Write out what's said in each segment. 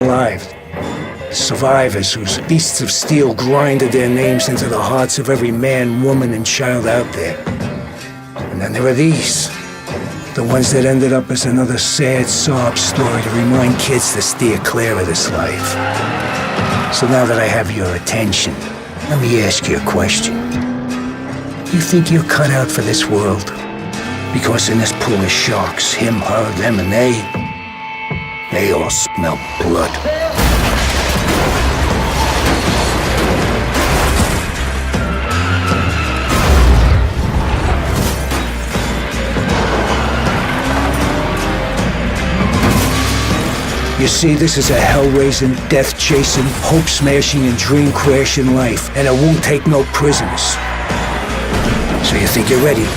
alive. Survivors whose beasts of steel grinded their names into the hearts of every man, woman, and child out there. And then there are these. The ones that ended up as another sad sob story to remind kids to steer clear of this life. So now that I have your attention, let me ask you a question. You think you're cut out for this world? Because in this pool of sharks, him, her, them, and they all smell blood. You see, this is a hell-raising, death-chasing, hope-smashing, and dream-crashing life, and it won't take no prisoners. So you think you're ready?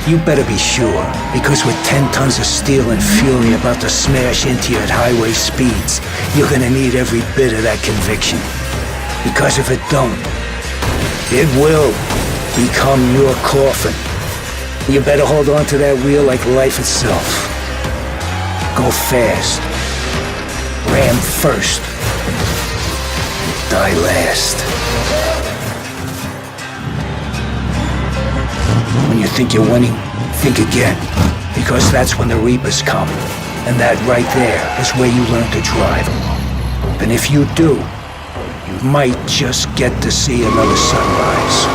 You better be sure, because with 10 tons of steel and fury about to smash into you at highway speeds, you're gonna need every bit of that conviction. Because if it don't, it will become your coffin. You better hold on to that wheel like life itself. Go fast. Ram first. Die last. When you think you're winning, think again. Because that's when the Reapers come. And that right there is where you learn to drive. And if you do, you might just get to see another sunrise.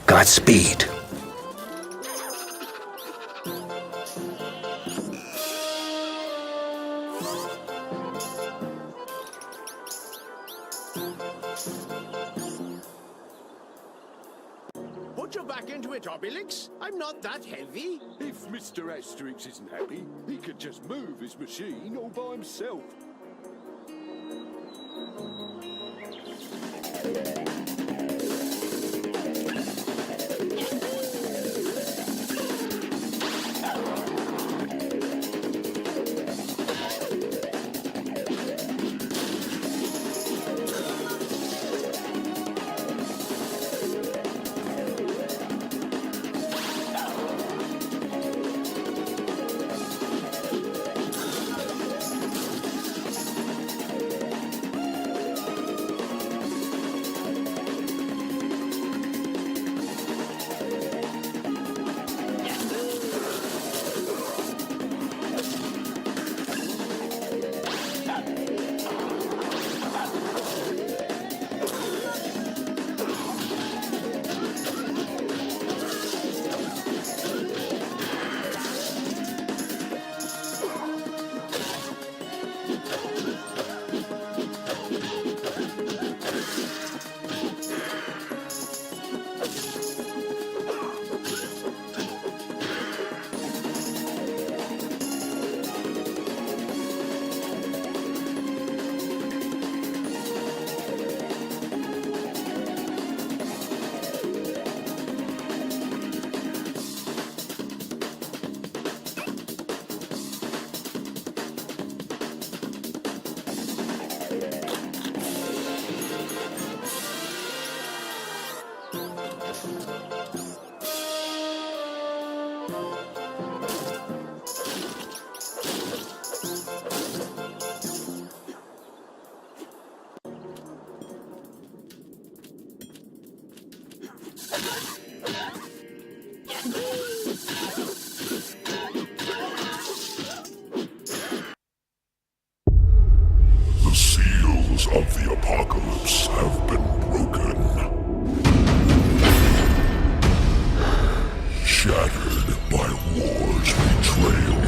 Godspeed. Put your back into it, Obelix. I'm not that heavy. If Mr. Asterix isn't happy, he could just move his machine all by himself. The seals of the apocalypse have been broken. Shattered by war's betrayal.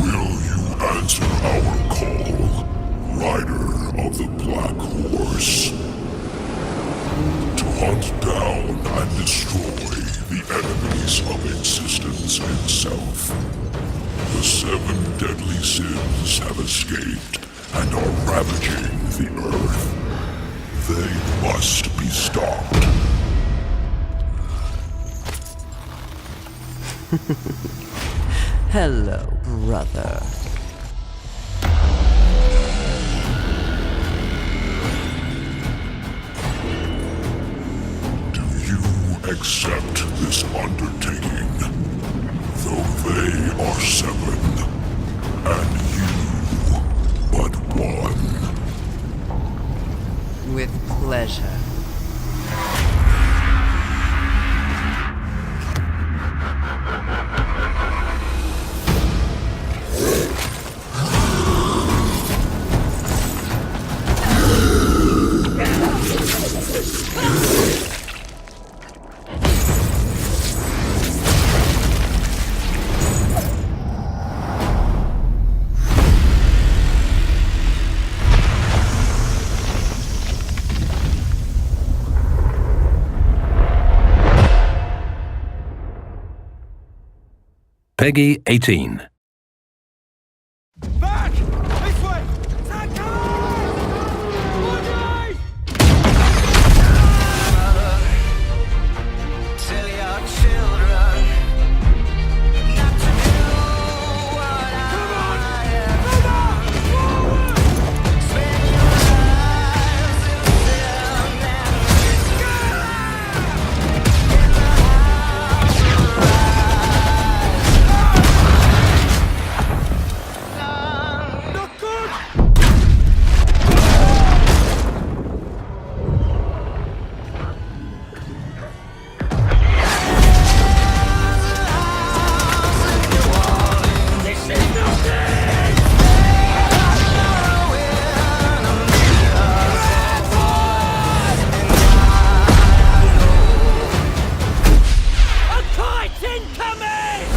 Will you answer our call, Rider of the Black Horse? To hunt down and destroy the enemies of existence itself. The 7 deadly sins have escaped and are ravaging the earth. They must be stopped. Hello, brother. Do you accept this undertaking? Though they 7, and you but 1. With pleasure. Peggy 18. Back! This way! Tell your children not to do what I have. Spend your lives in sin and disgrace. In the house of not good! This is nothing! A kite incoming!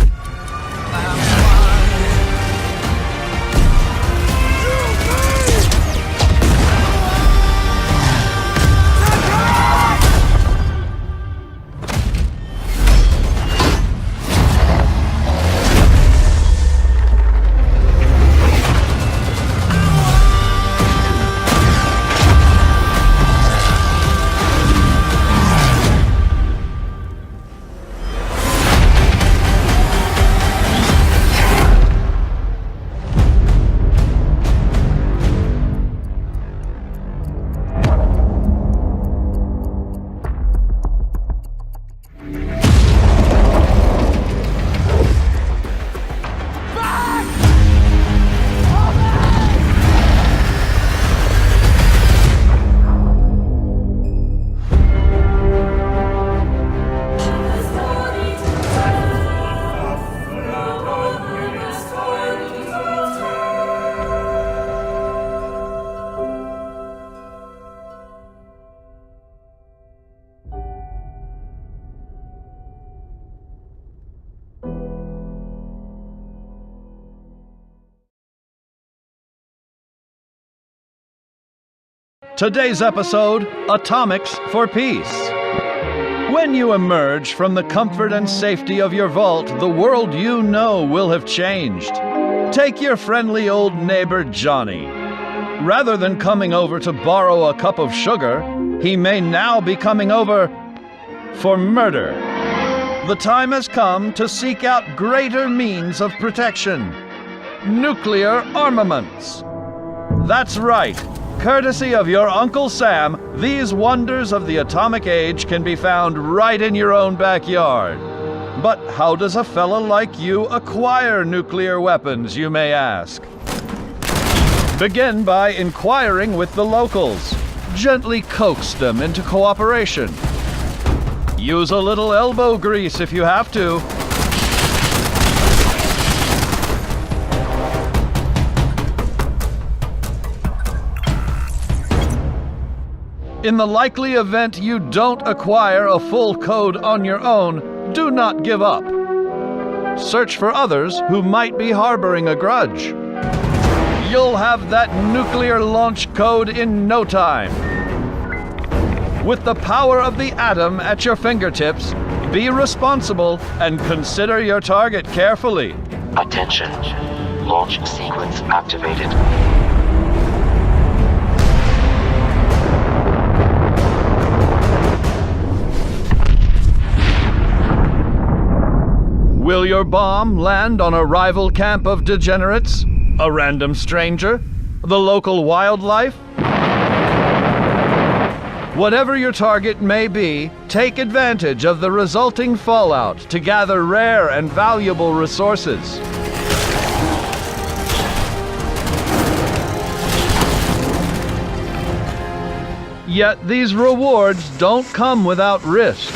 Today's episode, Atomics for Peace. When you emerge from the comfort and safety of your vault, the world you know will have changed. Take your friendly old neighbor Johnny. Rather than coming over to borrow a cup of sugar, he may now be coming over for murder. The time has come to seek out greater means of protection. Nuclear armaments. That's right. Courtesy of your Uncle Sam, these wonders of the atomic age can be found right in your own backyard. But how does a fella like you acquire nuclear weapons, you may ask? Begin by inquiring with the locals. Gently coax them into cooperation. Use a little elbow grease if you have to. In the likely event you don't acquire a full code on your own, do not give up. Search for others who might be harboring a grudge. You'll have that nuclear launch code in no time. With the power of the atom at your fingertips, be responsible and consider your target carefully. Attention. Launch sequence activated. Will your bomb land on a rival camp of degenerates? A random stranger? The local wildlife? Whatever your target may be, take advantage of the resulting fallout to gather rare and valuable resources. Yet these rewards don't come without risk.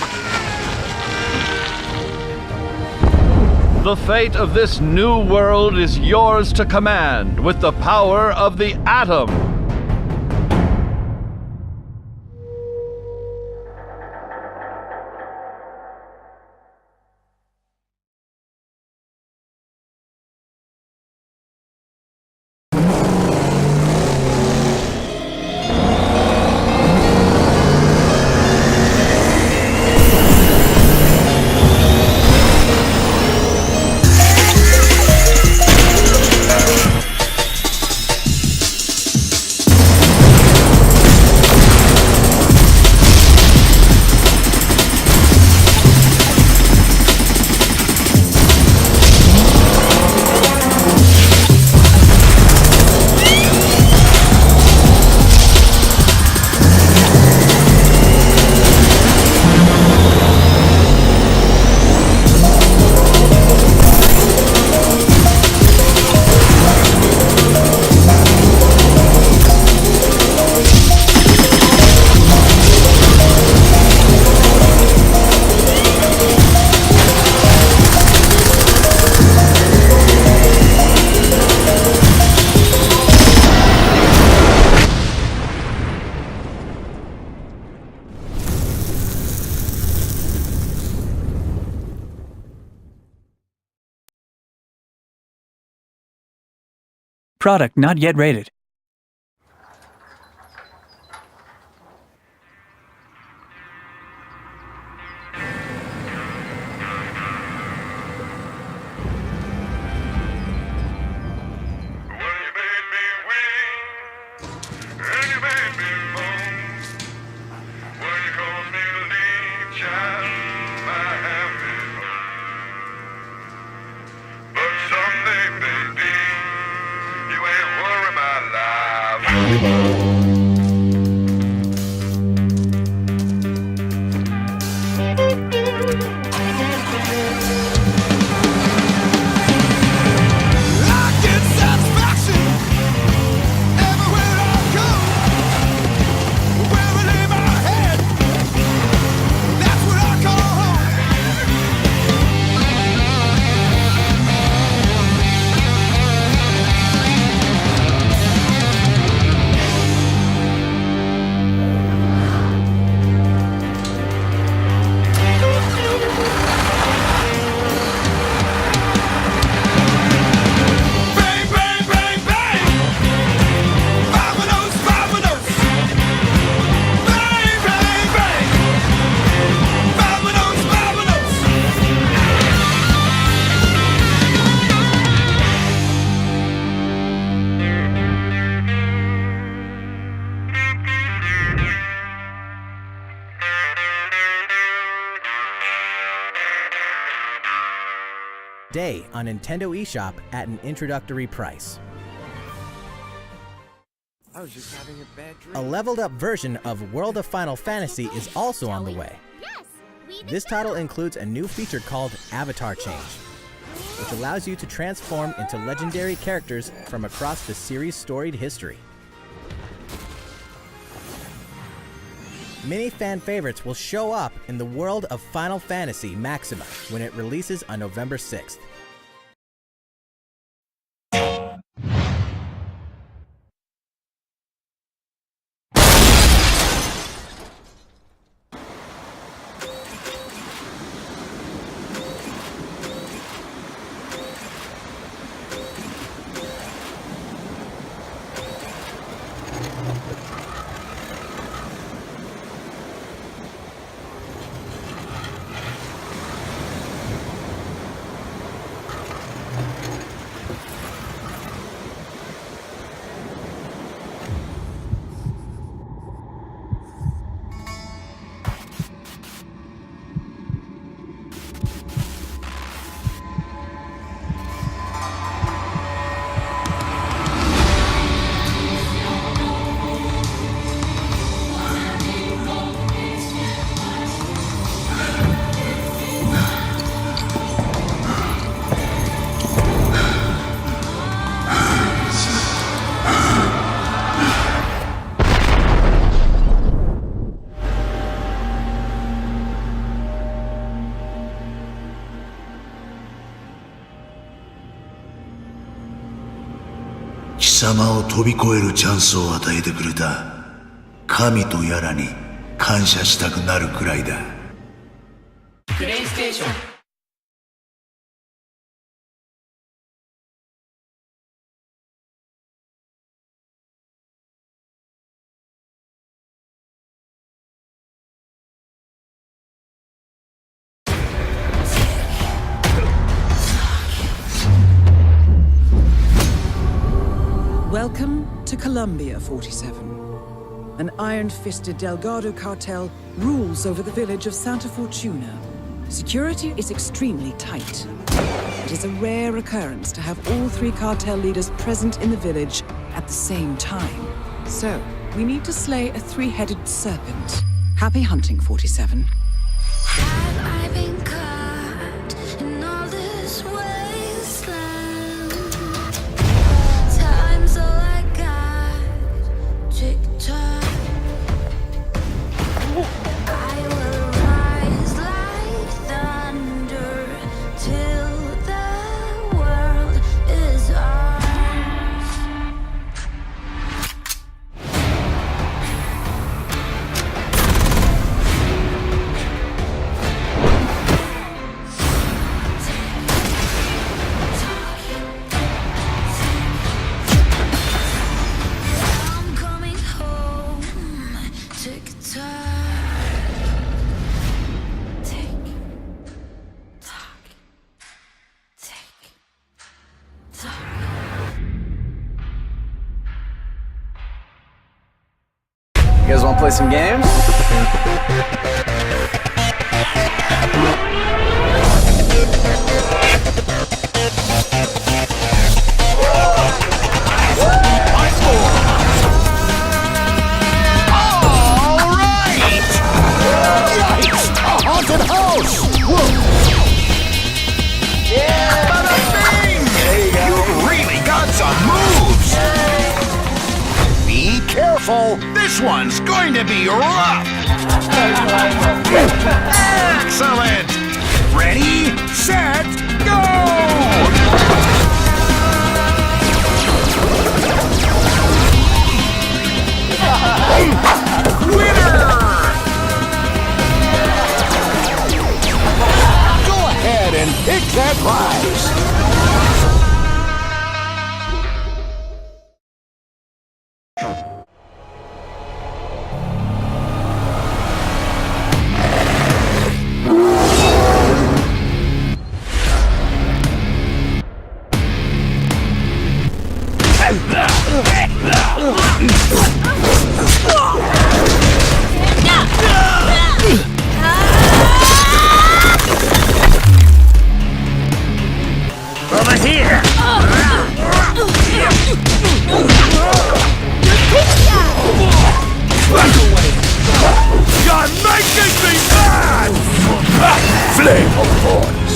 The fate of this new world is yours to command with the power of the atom. Product not yet rated. Day on Nintendo eShop at an introductory price. I was just having a bad dream. A leveled up version of World of Final Fantasy is also on the way. This title includes a new feature called Avatar Change, which allows you to transform into legendary characters from across the series' storied history. Many fan favorites will show up in the world of Final Fantasy Maxima when it releases on November 6th. 貴様を飛び越えるチャンスを与えてくれた神とやらに感謝したくなるくらいだ。プレイステーション。Welcome to Columbia, 47. An iron-fisted Delgado cartel rules over the village of Santa Fortuna. Security is extremely tight. It is a rare occurrence to have all three cartel leaders present in the village at the same time. So, we need to slay a three-headed serpent. Happy hunting, 47. Have I been caught in all this wasteland? Time's all I got. Tick-tock. I will rise like thunder till the world is ours. I'm coming home. Tick-tock. Tick-tock. Tick-tock. You guys want to play some games? Haunted house! Yeah! Bada bing! There you go. You really got some moves! Be careful! This one's going to be rough! Excellent! Ready, set, go! Winner! Go ahead and pick that prize! Over here! You're making me mad! Flame of Thorns!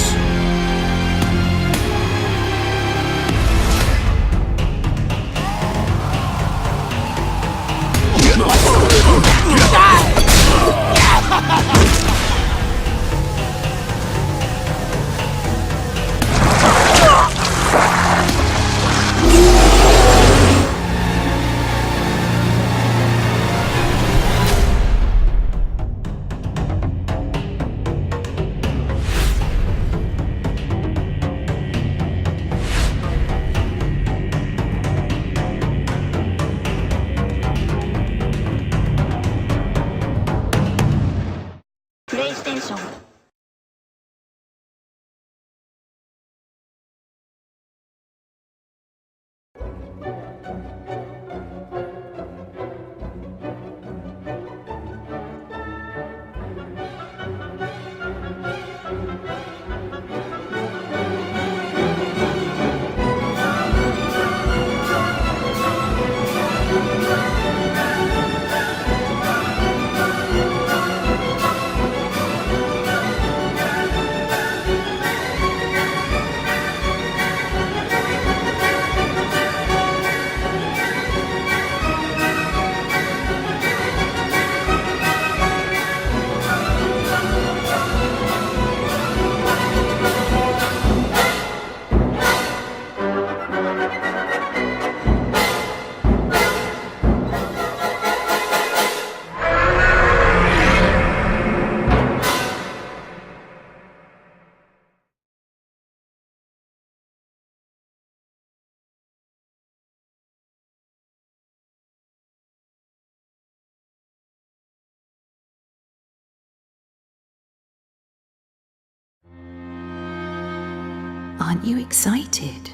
Aren't you excited?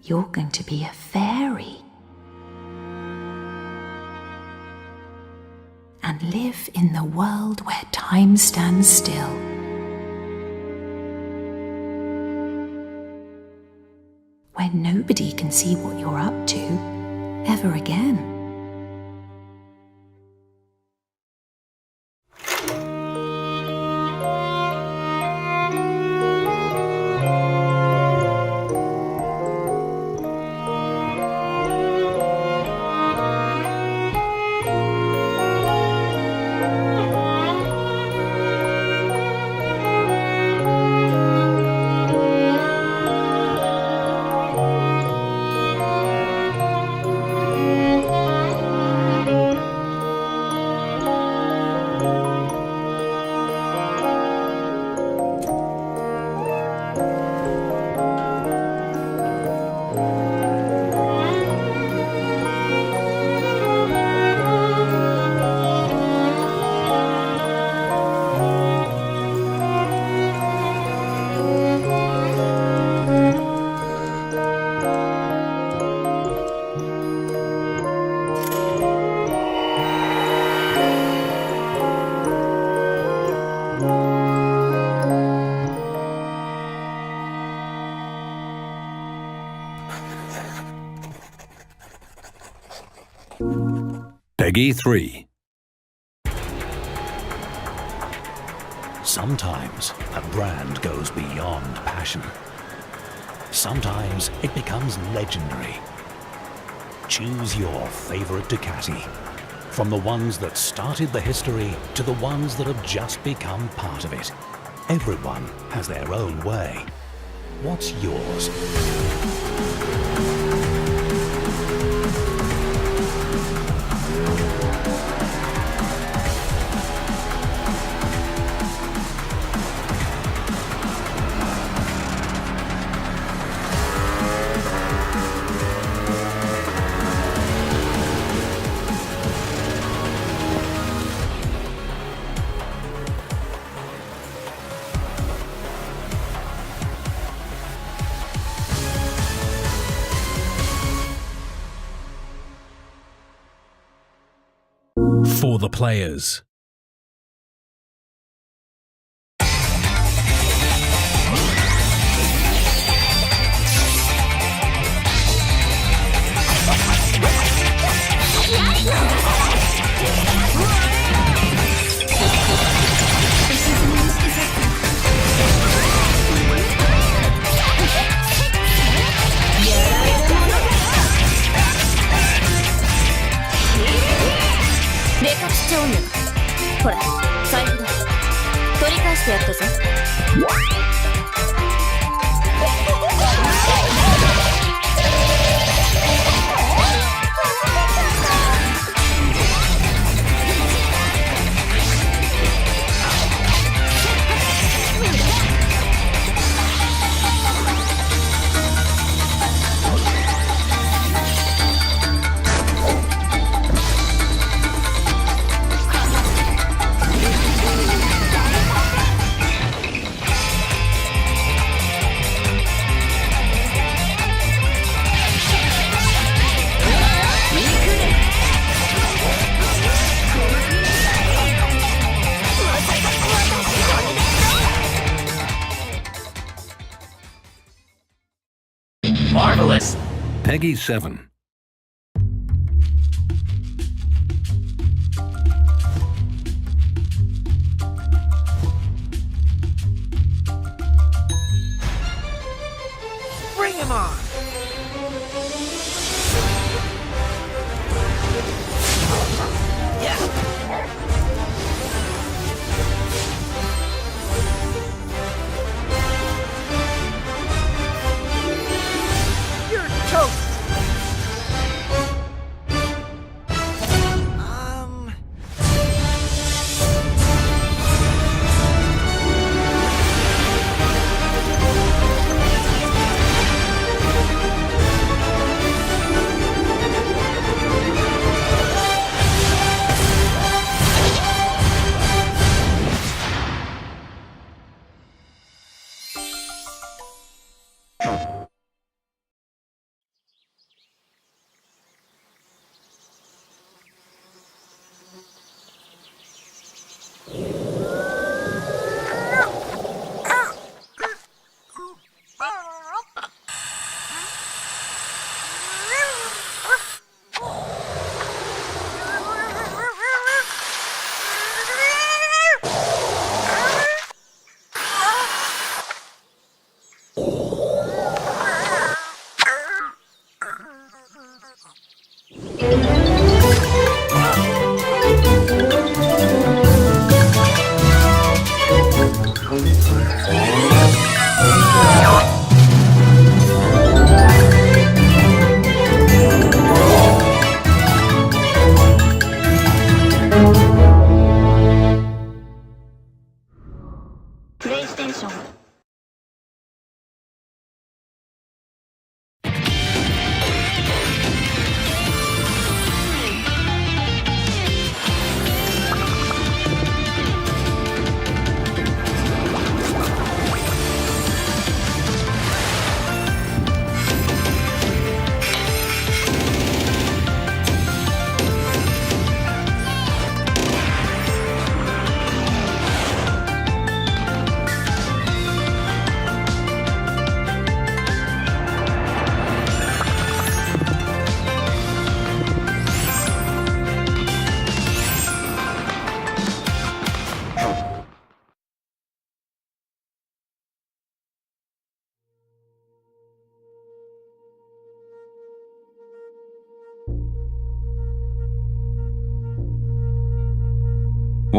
You're going to be a fairy. And live in the world where time stands still. Where nobody can see what you're up to ever again. Peggy 3. Sometimes a brand goes beyond passion. Sometimes it becomes legendary. Choose your favorite Ducati. From the ones that started the history to the ones that have just become part of it. Everyone has their own way. What's yours? For the players. Marvelous! Peggy 7. Bring him on!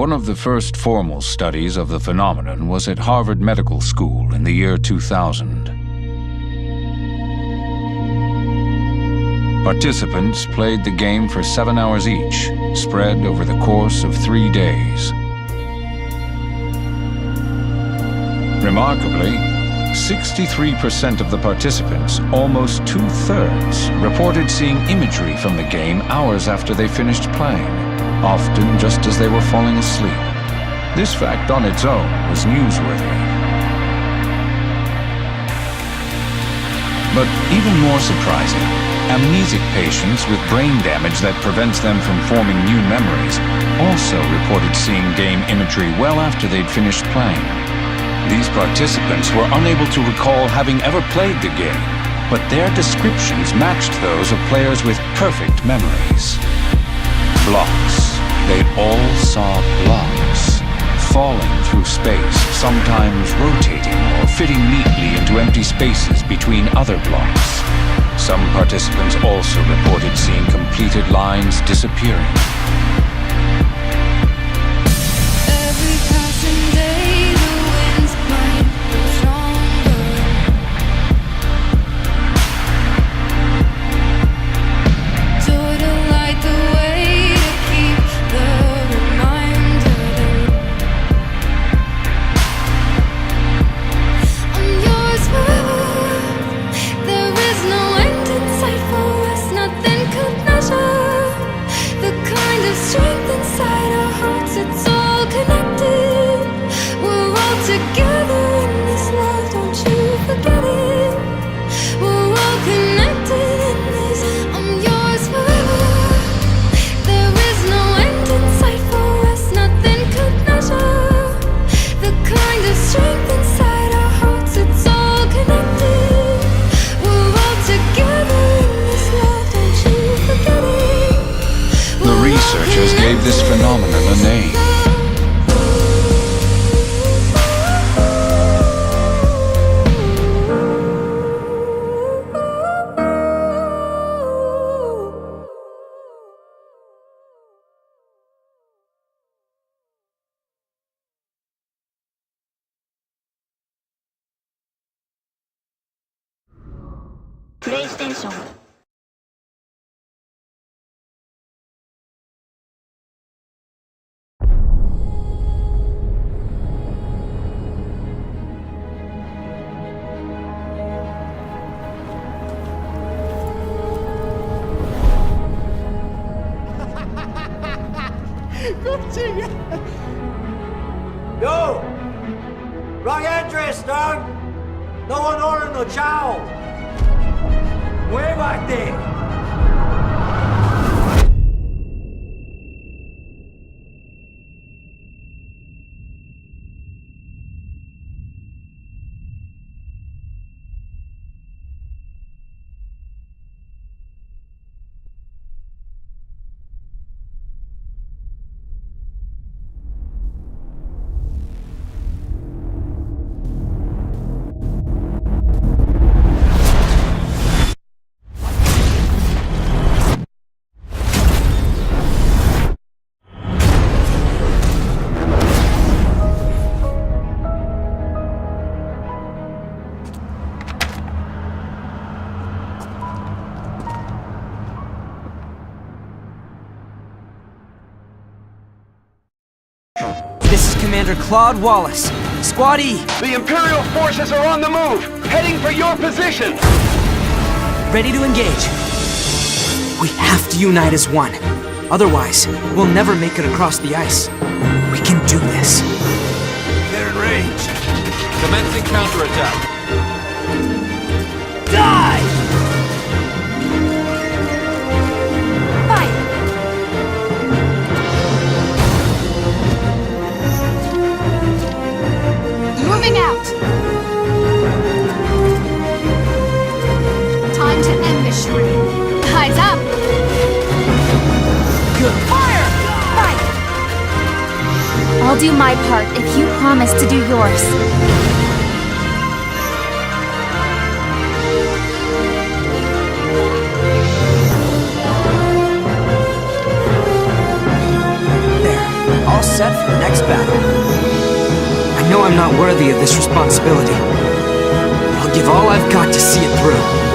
One of the first formal studies of the phenomenon was at Harvard Medical School in the year 2000. Participants played the game for 7 hours each, spread over the course of 3 days. Remarkably, 63% of the participants, almost 2/3, reported seeing imagery from the game hours after they finished playing, often just as they were falling asleep. This fact on its own was newsworthy. But even more surprising, amnesic patients with brain damage that prevents them from forming new memories also reported seeing game imagery well after they'd finished playing. These participants were unable to recall having ever played the game, but their descriptions matched those of players with perfect memories. Blocks. They all saw blocks, falling through space, sometimes rotating or fitting neatly into empty spaces between other blocks. Some participants also reported seeing completed lines disappearing. This phenomenon a name. PlayStation. Yo! Wrong address, dog! No one ordered no chow! Way back there! This is Commander Claude Wallace. Squad E! The Imperial forces are on the move, heading for your position! Ready to engage. We have to unite as one. Otherwise, we'll never make it across the ice. We can do this. They're in range. Commencing counterattack. Die! Moving out! Time to end this charade. Eyes up! Good. Fire! Fight! I'll do my part if you promise to do yours. There. All set for the next battle. I know I'm not worthy of this responsibility. I'll give all I've got to see it through.